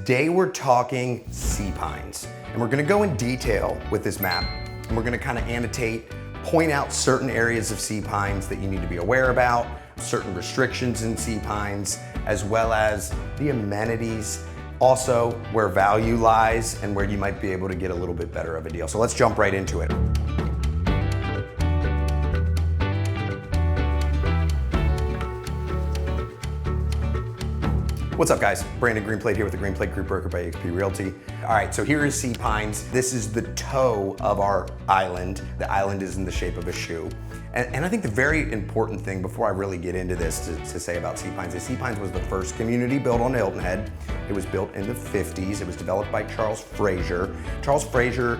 Today we're talking sea pines, and we're gonna go in detail with this map, and we're gonna kind of annotate, point out certain areas of sea pines that you need to be aware about, certain restrictions in sea pines, as well as the amenities, also where value lies and where you might be able to get a little bit better of a deal. So let's jump right into it. What's up guys? Brandon Greenplate here with the Greenplate Group, brokered by eXp Realty. All right, so here is Sea Pines. This is the toe of our island. The island is in the shape of a shoe. And I think the very important thing before I really get into this to say about Sea Pines is Sea Pines was the first community built on Hilton Head. It was built in the 50s. It was developed by Charles Fraser. Charles Fraser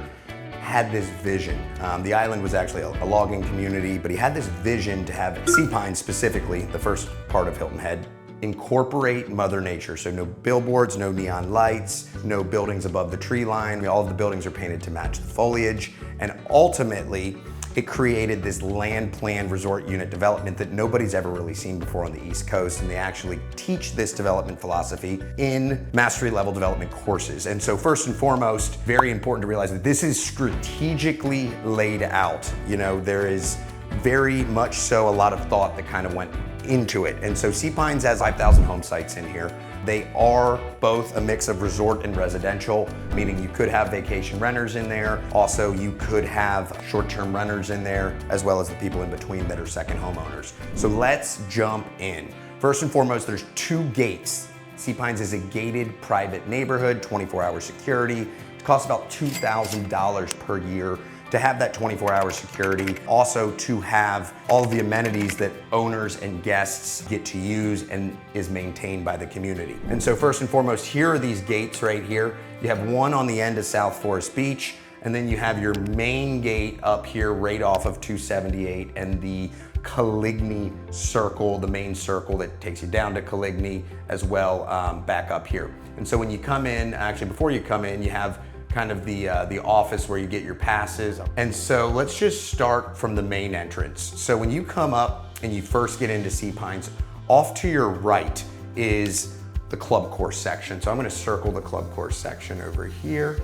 had this vision. The island was actually a logging community, but he had this vision to have Sea Pines, specifically the first part of Hilton Head, incorporate Mother Nature. So no billboards, no neon lights, no buildings above the tree line. All of the buildings are painted to match the foliage. And ultimately, it created this land plan resort unit development that nobody's ever really seen before on the East Coast. And they actually teach this development philosophy in mastery level development courses. And so first and foremost, very important to realize that this is strategically laid out. You know, there is very much so a lot of thought that kind of went into it. And so Sea Pines has 5,000 home sites in here. They are both a mix of resort and residential, meaning you could have vacation renters in there. Also, you could have short-term renters in there, as well as the people in between that are second homeowners. So let's jump in. First and foremost, there's 2 gates. Sea Pines is a gated private neighborhood, 24-hour security. It costs about $2,000 per year to have that 24-hour security, also to have all of the amenities that owners and guests get to use and is maintained by the community. And so first and foremost, here are these gates right here. You have one on the end of South Forest Beach, and then you have your main gate up here right off of 278 and the Caligny Circle, the main circle that takes you down to Caligny as well, back up here. And so when you come in, actually before you come in, you have kind of the office where you get your passes. And so let's just start from the main entrance. So when you come up and you first get into Sea Pines, off to your right is the club course section. So I'm gonna circle the club course section over here.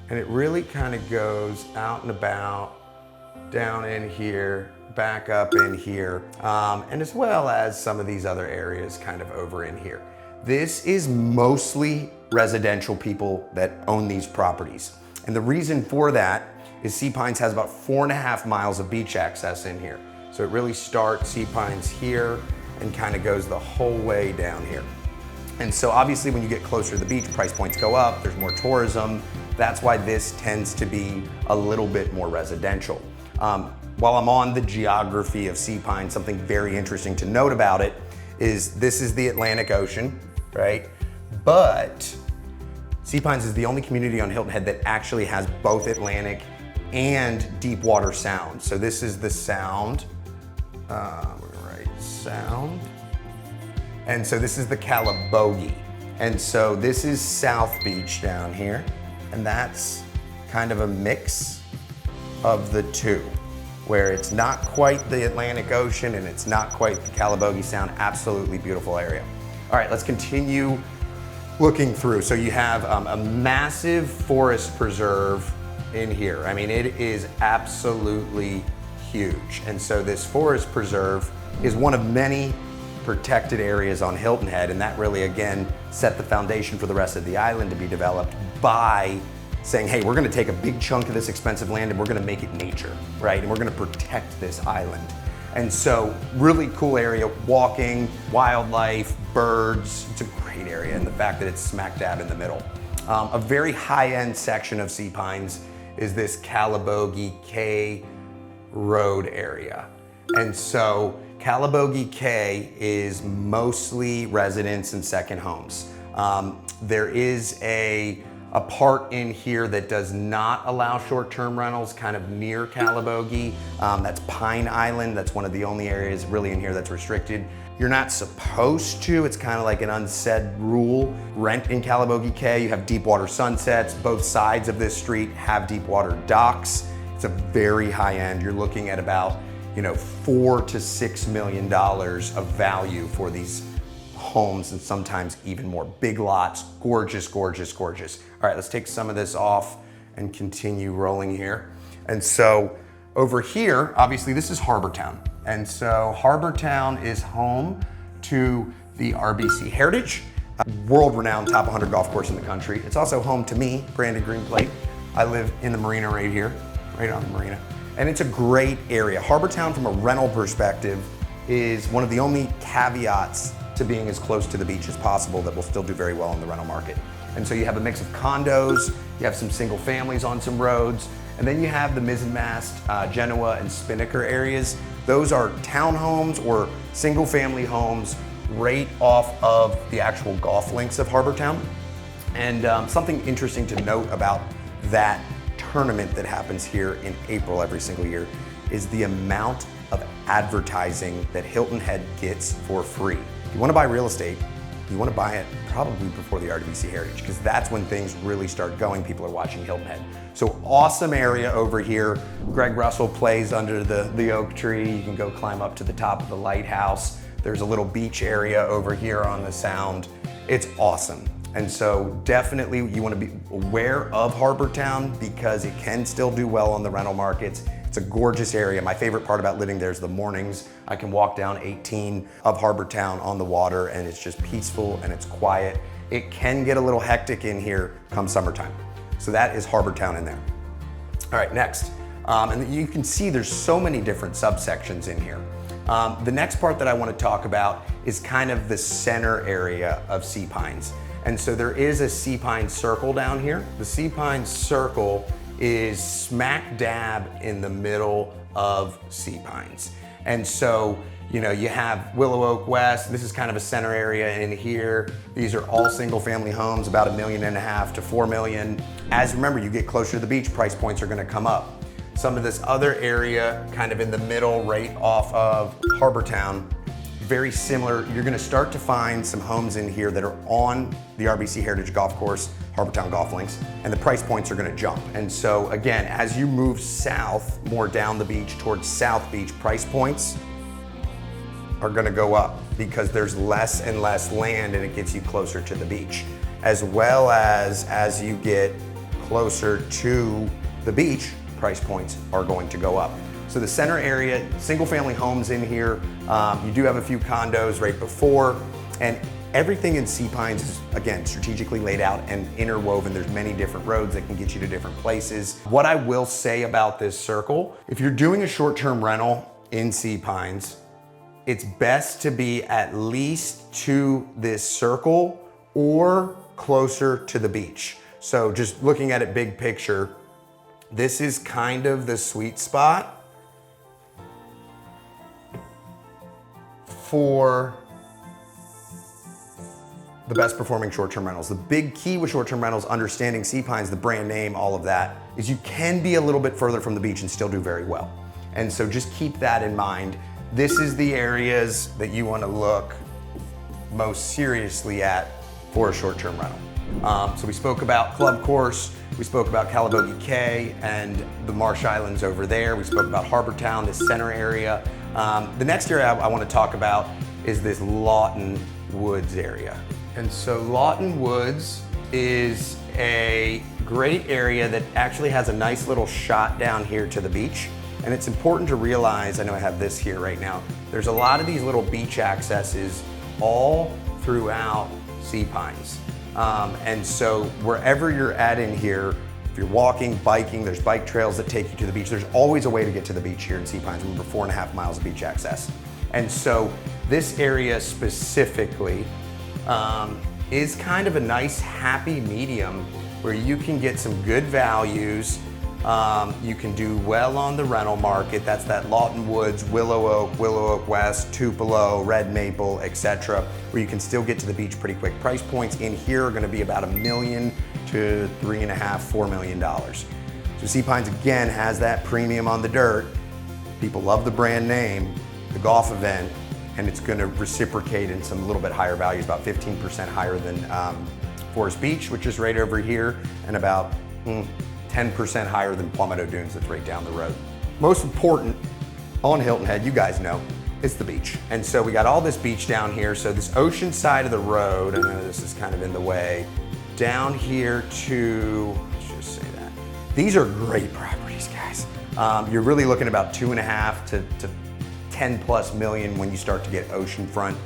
And it really kind of goes out and about, down in here, back up in here, and as well as some of these other areas kind of over in here. This is mostly residential people that own these properties. And the reason for that is Sea Pines has about 4.5 miles of beach access in here. So it really starts Sea Pines here and kind of goes the whole way down here. And so obviously when you get closer to the beach, price points go up, there's more tourism. That's why this tends to be a little bit more residential. While I'm on the geography of Sea Pines, something very interesting to note about it is this is the Atlantic Ocean, right? But Sea Pines is the only community on Hilton Head that actually has both Atlantic and deep water sound. So this is the sound, we're gonna write sound. And so this is the Calibogue. And so this is South Beach down here. And that's kind of a mix of the two, where it's not quite the Atlantic Ocean and it's not quite the Calibogue Sound. Absolutely beautiful area. All right, let's continue looking through. So you have a massive forest preserve in here. I mean, it is absolutely huge. And so this forest preserve is one of many protected areas on Hilton Head, and that really, again, set the foundation for the rest of the island to be developed by saying, hey, we're gonna take a big chunk of this expensive land and we're gonna make it nature, right? And we're gonna protect this island. And so really cool area, walking, wildlife, birds. It's a great area, and the fact that it's smack dab in the middle. A very high-end section of Sea Pines is this Calibogue K Road area. And so Calibogue K is mostly residents and second homes. There is a part in here that does not allow short-term rentals, kind of near Calibogue. That's Pine Island. That's one of the only areas really in here that's restricted. You're not supposed to, it's kind of like an unsaid rule, rent in Calibogue K. You have deep water sunsets. Both sides of this street have deep water docks. It's a very high end. You're looking at about, $4 to $6 million of value for these homes and sometimes even more. Big lots, gorgeous, gorgeous, gorgeous. All right, let's take some of this off and continue rolling here. And so over here, obviously this is Harbour Town. And so Harbour Town is home to the RBC Heritage, world-renowned top 100 golf course in the country. It's also home to me, Brandon Greenplate. I live in the marina right here, right on the marina. And it's a great area. Harbour Town, from a rental perspective, is one of the only caveats to being as close to the beach as possible that will still do very well in the rental market. And so you have a mix of condos, you have some single families on some roads, and then you have the mizzen-mast, Genoa and Spinnaker areas. Those are townhomes or single family homes right off of the actual golf links of Harbour Town. And something interesting to note about that tournament that happens here in April every single year is the amount of advertising that Hilton Head gets for free. If you want to buy real estate, you want to buy it probably before the RBC Heritage, because that's when things really start going. People are watching Hilton Head. So awesome area over here. Greg Russell plays under the oak tree. You can go climb up to the top of the lighthouse. There's a little beach area over here on the Sound. It's awesome. And so definitely you want to be aware of Harbour Town because it can still do well on the rental markets. It's a gorgeous area. My favorite part about living there is the mornings. I can walk down 18 of Harbour Town on the water, and it's just peaceful and it's quiet. It can get a little hectic in here come summertime. So that is Harbour Town in there. All right, next. And you can see there's so many different subsections in here. The next part that I want to talk about is kind of the center area of Sea Pines. And so there is a Sea Pine Circle down here. The Sea Pine Circle is smack dab in the middle of Sea Pines. And so, you know, you have Willow Oak West. This is kind of a center area in here. These are all single family homes, about $1.5 million to $4 million. As remember, you get closer to the beach, price points are gonna come up. Some of this other area, kind of in the middle, right off of Harbour Town, very similar. You're gonna start to find some homes in here that are on the RBC Heritage Golf Course, Harbour Town Golf Links, and the price points are gonna jump. And so again, as you move south, more down the beach towards South Beach, price points are gonna go up because there's less and less land and it gets you closer to the beach. As well as you get closer to the beach, price points are going to go up. So the center area, single family homes in here. You do have a few condos right before, and everything in Sea Pines is, again, strategically laid out and interwoven. There's many different roads that can get you to different places. What I will say about this circle, if you're doing a short-term rental in Sea Pines, it's best to be at least to this circle or closer to the beach. So just looking at it big picture, this is kind of the sweet spot for the best performing short-term rentals. The big key with short-term rentals, understanding Sea Pines, the brand name, all of that, is you can be a little bit further from the beach and still do very well. And so just keep that in mind. This is the areas that you want to look most seriously at for a short-term rental. So we spoke about Club Course, we spoke about Calibogue Cay and the Marsh Islands over there. We spoke about Harbour Town, this center area. The next area I want to talk about is this Lawton Woods area. And so Lawton Woods is a great area that actually has a nice little shot down here to the beach. And it's important to realize, I know I have this here right now, there's a lot of these little beach accesses all throughout Sea Pines. And so wherever you're at in here, if you're walking, biking, there's bike trails that take you to the beach. There's always a way to get to the beach here in Sea Pines. Remember, 4.5 miles of beach access. And so this area specifically is kind of a nice happy medium where you can get some good values. You can do well on the rental market. That's that Lawton Woods, Willow Oak West, Tupelo, Red Maple, etc., where you can still get to the beach pretty quick. Price points in here are going to be about $1 million to $3.5, $4 million. So Sea Pines again has that premium on the dirt. People love the brand name, the golf event, and it's going to reciprocate in some little bit higher values, about 15% higher than Forest Beach, which is right over here, and about 10% higher than Palmetto Dunes, that's right down the road. Most important on Hilton Head, you guys know, It's the beach. And so we got all this beach down here. So this ocean side of the road, I know this is kind of in the way, down here to, let's just say that. These are great properties, guys. You're really looking about 2.5 to 10+ million when you start to get oceanfront.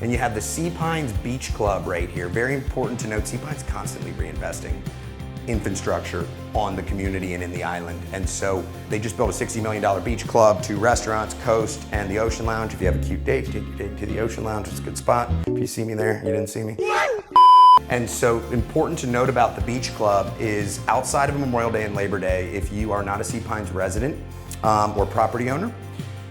And you have the Sea Pines Beach Club right here. Very important to note, Sea Pines constantly reinvesting infrastructure on the community and in the island. And so they just built a $60 million beach club, 2 restaurants, coast, and the ocean lounge. If you have a cute date, take your date to the ocean lounge. It's a good spot. If you see me there, you didn't see me. And so important to note about the beach club is outside of Memorial Day and Labor Day, if you are not a Sea Pines resident or property owner,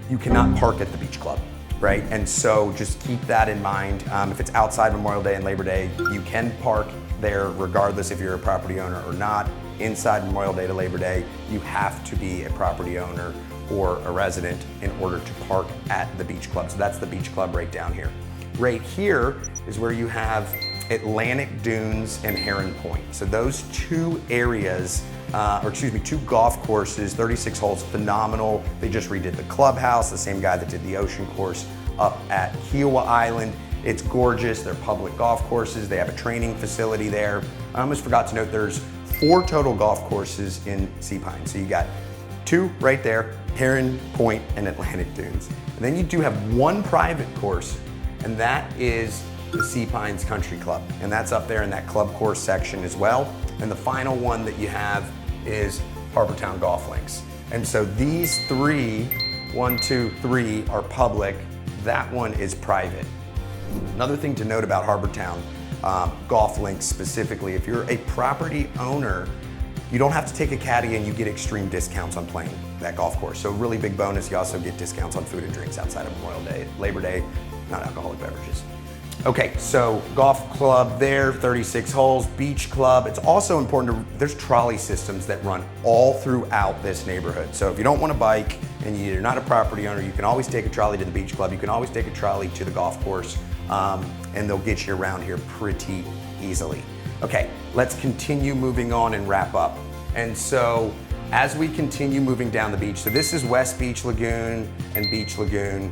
you cannot park at the beach club, right? And so just keep that in mind. If it's outside Memorial Day and Labor Day, you can park there regardless if you're a property owner or not. Inside Memorial Day to Labor Day, you have to be a property owner or a resident in order to park at the beach club. So that's the beach club right down here. Right here is where you have Atlantic Dunes and Heron Point. So those 2 areas, 2 golf courses, 36 holes, phenomenal. They just redid the clubhouse, the same guy that did the ocean course up at Kiowa Island. It's gorgeous, they're public golf courses, they have a training facility there. I almost forgot to note there's 4 total golf courses in Sea Pines. So you got 2 right there, Heron Point and Atlantic Dunes. And then you do have 1 private course, and that is the Sea Pines Country Club. And that's up there in that club course section as well. And the final one that you have is Harbour Town Golf Links. And so these 3, 1, 2, 3 are public. That one is private. Another thing to note about Harbour Town golf links specifically, if you're a property owner, you don't have to take a caddy and you get extreme discounts on playing that golf course. So really big bonus, you also get discounts on food and drinks outside of Memorial Day, Labor Day, not alcoholic beverages. Okay, so golf club there, 36 holes, beach club. It's also important there's trolley systems that run all throughout this neighborhood. So if you don't want to bike and you're not a property owner, you can always take a trolley to the beach club. You can always take a trolley to the golf course, and they'll get you around here pretty easily. Okay, let's continue moving on and wrap up. And so as we continue moving down the beach, so this is West Beach Lagoon and Beach Lagoon.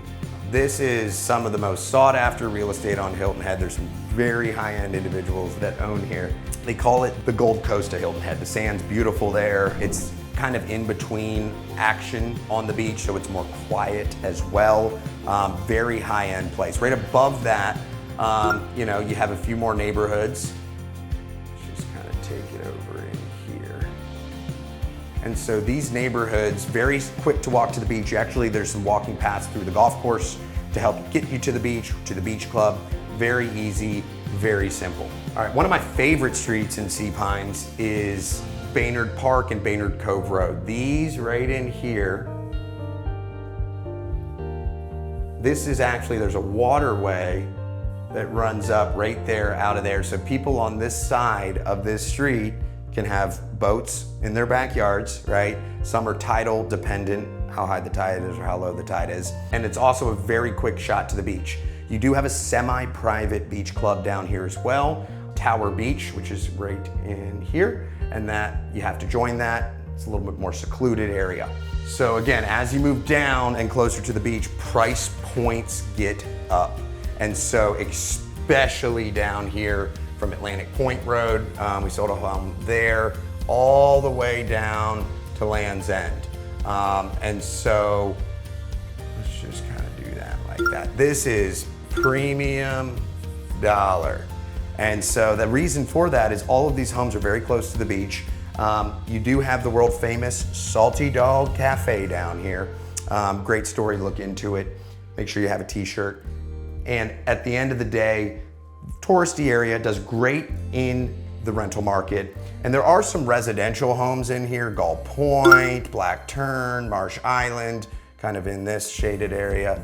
This is some of the most sought after real estate on Hilton Head. There's some very high-end individuals that own here. They call it the Gold Coast of Hilton Head. The sand's beautiful there. It's kind of in between action on the beach, so it's more quiet as well. Very high-end place. Right above that, you know, you have a few more neighborhoods. Let's just kind of take it over in here. And so these neighborhoods, very quick to walk to the beach. Actually, there's some walking paths through the golf course to help get you to the beach club. Very easy, very simple. All right, one of my favorite streets in Sea Pines is Baynard Park and Baynard Cove Road. These right in here, this is actually, there's a waterway that runs up right there out of there. So people on this side of this street can have boats in their backyards, right? Some are tidal dependent, how high the tide is or how low the tide is. And it's also a very quick shot to the beach. You do have a semi-private beach club down here as well, Tower Beach, which is right in here, and that you have to join that. It's a little bit more secluded area. So again, as you move down and closer to the beach, price points get up. And so especially down here from Atlantic Point Road, we sold a home there, all the way down to Land's End. And so let's just kind of do that like that. This is premium dollar. And so the reason for that is all of these homes are very close to the beach. You do have the world famous Salty Dog Cafe down here. Great story, look into it. Make sure you have a t-shirt. And at the end of the day, touristy area does great in the rental market. And there are some residential homes in here, Gull Point, Black Tern, Marsh Island, kind of in this shaded area.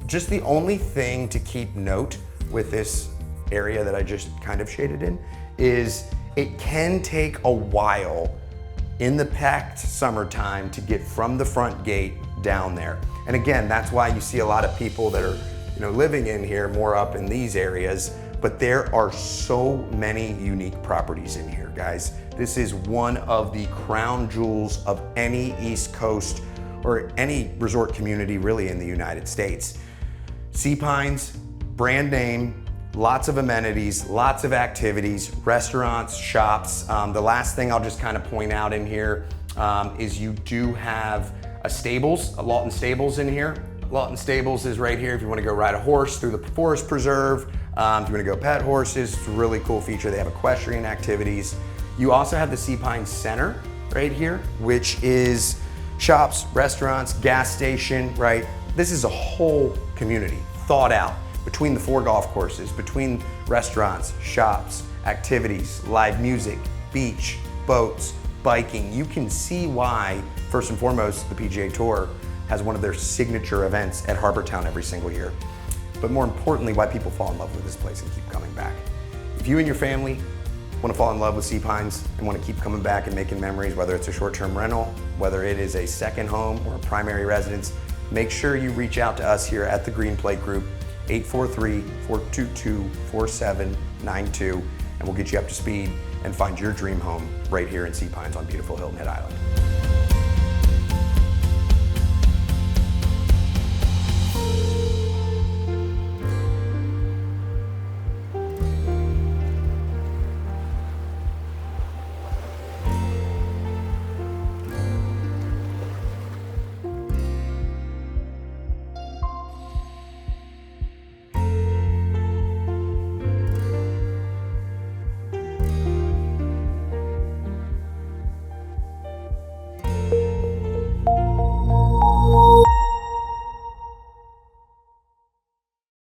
Just the only thing to keep note with this area that I just kind of shaded in is it can take a while in the packed summertime to get from the front gate down there. And again, that's why you see a lot of people that are, you know, living in here more up in these areas, but there are so many unique properties in here, guys. This is one of the crown jewels of any East Coast or any resort community really in the United States. Sea Pines, brand name, lots of amenities, lots of activities, restaurants, shops. The last thing I'll just kind of point out in here is you do have a Lawton Stables in here. Lawton Stables is right here if you want to go ride a horse through the forest preserve. If you want to go pet horses, it's a really cool feature. They have equestrian activities. You also have the Sea Pines Center right here, which is shops, restaurants, gas station, right? This is a whole community thought out between the 4 golf courses, between restaurants, shops, activities, live music, beach, boats, biking. You can see why, first and foremost, the PGA Tour has one of their signature events at Harbour Town every single year. But more importantly, why people fall in love with this place and keep coming back. If you and your family want to fall in love with Sea Pines and want to keep coming back and making memories, whether it's a short-term rental, whether it is a second home or a primary residence, make sure you reach out to us here at the Greenplate Group, 843-422-4792, and we'll get you up to speed and find your dream home right here in Sea Pines on beautiful Hilton Head Island.